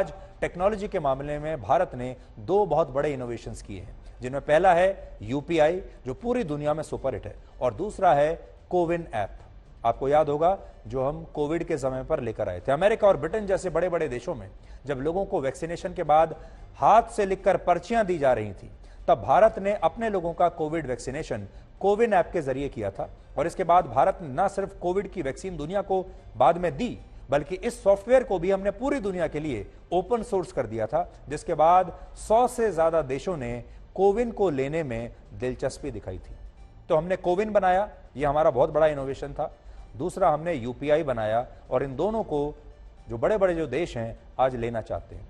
आज टेक्नोलॉजी के मामले में भारत ने दो बहुत बड़े इनोवेशंस किए हैं, जिनमें पहला है यूपीआई जो पूरी दुनिया में सुपर हिट है, और दूसरा है कोविन ऐप। आपको याद होगा जो हम कोविड के समय पर लेकर आए थे। अमेरिका और ब्रिटेन जैसे बड़े बड़े देशों में जब लोगों को वैक्सीनेशन के बाद हाथ से लिखकर पर्चियां दी जा रही थी, तब भारत ने अपने लोगों का कोविड वैक्सीनेशन कोविन ऐप के जरिए किया था। और इसके बाद भारत ने न सिर्फ कोविड की वैक्सीन दुनिया को बाद में दी, बल्कि इस सॉफ्टवेयर को भी हमने पूरी दुनिया के लिए ओपन सोर्स कर दिया था, जिसके बाद 100 से ज्यादा देशों ने कोविन को लेने में दिलचस्पी दिखाई थी। तो हमने कोविन बनाया, यह हमारा बहुत बड़ा इनोवेशन था। दूसरा हमने यूपीआई बनाया, और इन दोनों को जो बड़े बड़े जो देश हैं आज लेना चाहते हैं।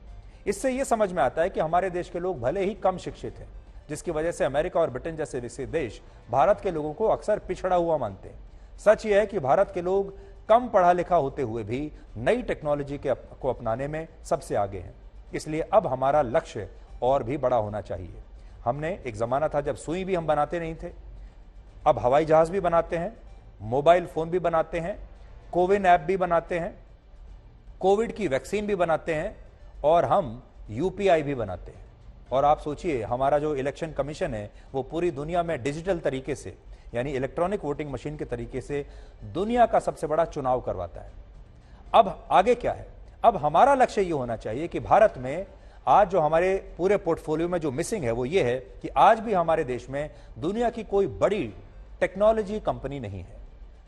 इससे यह समझ में आता है कि हमारे देश के लोग भले ही कम शिक्षित हैं, जिसकी वजह से अमेरिका और ब्रिटेन जैसे विकसित देश भारत के लोगों को अक्सर पिछड़ा हुआ मानते हैं। सच यह है कि भारत के लोग कम पढ़ा लिखा होते हुए भी नई टेक्नोलॉजी को अपनाने में सबसे आगे हैं। इसलिए अब हमारा लक्ष्य और भी बड़ा होना चाहिए। हमने एक जमाना था जब सुई भी हम बनाते नहीं थे, अब हवाई जहाज भी बनाते हैं, मोबाइल फोन भी बनाते हैं, कोविन ऐप भी बनाते हैं, कोविड की वैक्सीन भी बनाते हैं, और हम यूपीआई भी बनाते हैं। और आप सोचिए, हमारा जो इलेक्शन कमीशन है वो पूरी दुनिया में डिजिटल तरीके से, यानी इलेक्ट्रॉनिक वोटिंग मशीन के तरीके से दुनिया का सबसे बड़ा चुनाव करवाता है। अब आगे क्या है? अब हमारा लक्ष्य यह होना चाहिए कि भारत में आज जो हमारे पूरे पोर्टफोलियो में जो मिसिंग है वो ये है कि आज भी हमारे देश में दुनिया की कोई बड़ी टेक्नोलॉजी कंपनी नहीं है।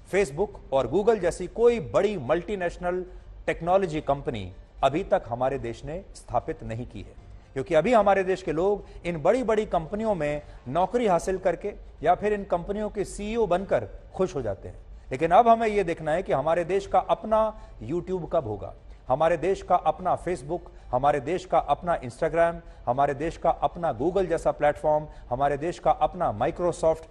फेसबुक और गूगल जैसी कोई बड़ी मल्टीनेशनल टेक्नोलॉजी कंपनी अभी तक हमारे देश ने स्थापित नहीं की है, क्योंकि अभी हमारे देश के लोग इन बड़ी बड़ी कंपनियों में नौकरी हासिल करके या फिर इन कंपनियों के सीईओ बनकर खुश हो जाते हैं। लेकिन अब हमें यह देखना है कि हमारे देश का अपना यूट्यूब कब होगा, हमारे देश का अपना फेसबुक, हमारे देश का अपना इंस्टाग्राम, हमारे देश का अपना गूगल जैसा प्लेटफॉर्म, हमारे देश का अपना माइक्रोसॉफ्ट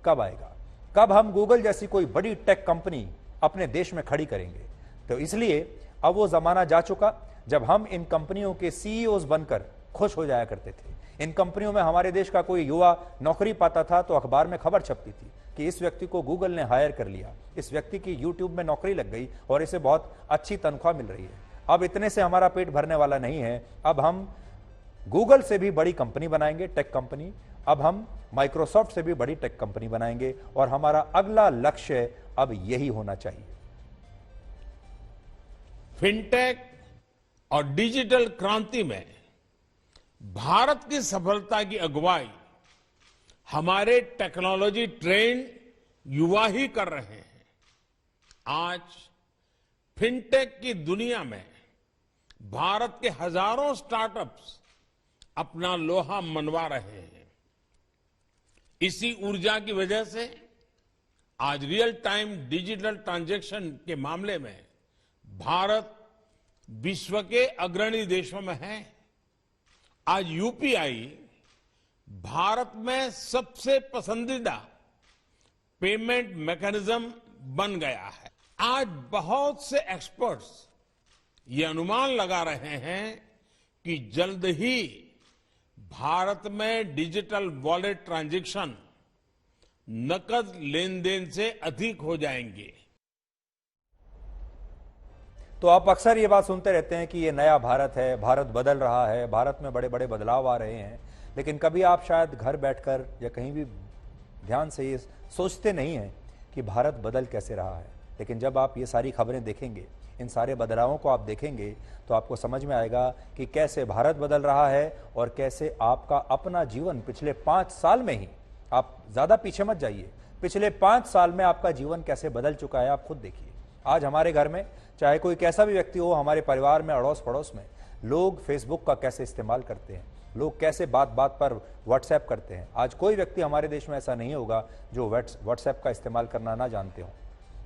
कब आएगा, कब हम गूगल जैसी कोई बड़ी टेक कंपनी अपने देश में खड़ी करेंगे। तो इसलिए अब वो जमाना जा चुका जब हम इन कंपनियों के सीईओज बनकर खुश हो जाया करते थे। इन कंपनियों में हमारे देश का कोई युवा नौकरी पाता था तो अखबार में खबर छपती थी कि इस व्यक्ति को गूगल ने हायर कर लिया, इस व्यक्ति की यूट्यूब में नौकरी लग गई और इसे बहुत अच्छी तनख्वाह मिल रही है। अब इतने से हमारा पेट भरने वाला नहीं है, अब हम गूगल से भी बड़ी कंपनी बनाएंगे, टेक कंपनी। अब हम माइक्रोसॉफ्ट से भी बड़ी टेक कंपनी बनाएंगे, और हमारा अगला लक्ष्य अब यही होना चाहिए। फिनटेक और डिजिटल क्रांति में भारत की सफलता की अगुवाई हमारे टेक्नोलॉजी ट्रेंड युवा ही कर रहे हैं। आज फिनटेक की दुनिया में भारत के हजारों स्टार्टअप्स अपना लोहा मनवा रहे हैं। इसी ऊर्जा की वजह से आज रियल टाइम डिजिटल ट्रांजैक्शन के मामले में भारत विश्व के अग्रणी देशों में है। आज यूपीआई भारत में सबसे पसंदीदा पेमेंट मैकेनिज्म बन गया है। आज बहुत से एक्सपर्ट्स ये अनुमान लगा रहे हैं कि जल्द ही भारत में डिजिटल वॉलेट ट्रांजैक्शन नकद लेन देन से अधिक हो जाएंगे। तो आप अक्सर ये बात सुनते रहते हैं कि ये नया भारत है, भारत बदल रहा है, भारत में बड़े बड़े बदलाव आ रहे हैं, लेकिन कभी आप शायद घर बैठकर या कहीं भी ध्यान से ये सोचते नहीं हैं कि भारत बदल कैसे रहा है। लेकिन जब आप ये सारी खबरें देखेंगे, इन सारे बदलावों को आप देखेंगे, तो आपको समझ में आएगा कि कैसे भारत बदल रहा है और कैसे आपका अपना जीवन पिछले 5 साल में ही, आप ज़्यादा पीछे मत जाइए, पिछले 5 साल में आपका जीवन कैसे बदल चुका है आप खुद देखिए। आज हमारे घर में चाहे कोई कैसा भी व्यक्ति हो, हमारे परिवार में, अड़ोस पड़ोस में, लोग फेसबुक का कैसे इस्तेमाल करते हैं, लोग कैसे बात बात पर व्हाट्सएप करते हैं। आज कोई व्यक्ति हमारे देश में ऐसा नहीं होगा जो व्हाट्सएप का इस्तेमाल करना ना जानते हो।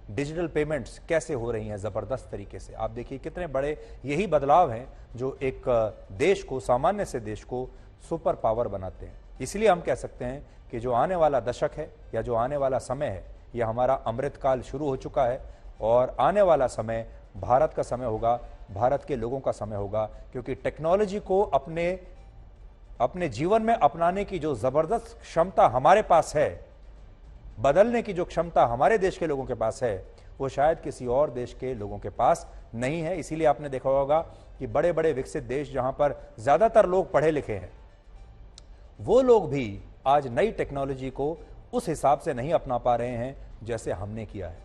डिजिटल पेमेंट्स कैसे हो रही हैं ज़बरदस्त तरीके से, आप देखिए कितने बड़े यही बदलाव हैं जो एक देश को, सामान्य से देश को सुपर पावर बनाते हैं। इसलिए हम कह सकते हैं कि जो आने वाला दशक है या जो आने वाला समय है, यह हमारा अमृतकाल शुरू हो चुका है, और आने वाला समय भारत का समय होगा, भारत के लोगों का समय होगा, क्योंकि टेक्नोलॉजी को अपने जीवन में अपनाने की जो जबरदस्त क्षमता हमारे पास है, बदलने की जो क्षमता हमारे देश के लोगों के पास है, वो शायद किसी और देश के लोगों के पास नहीं है। इसीलिए आपने देखा होगा कि बड़े बड़े विकसित देश जहां पर ज्यादातर लोग पढ़े लिखे हैं, वो लोग भी आज नई टेक्नोलॉजी को उस हिसाब से नहीं अपना पा रहे हैं जैसे हमने किया है।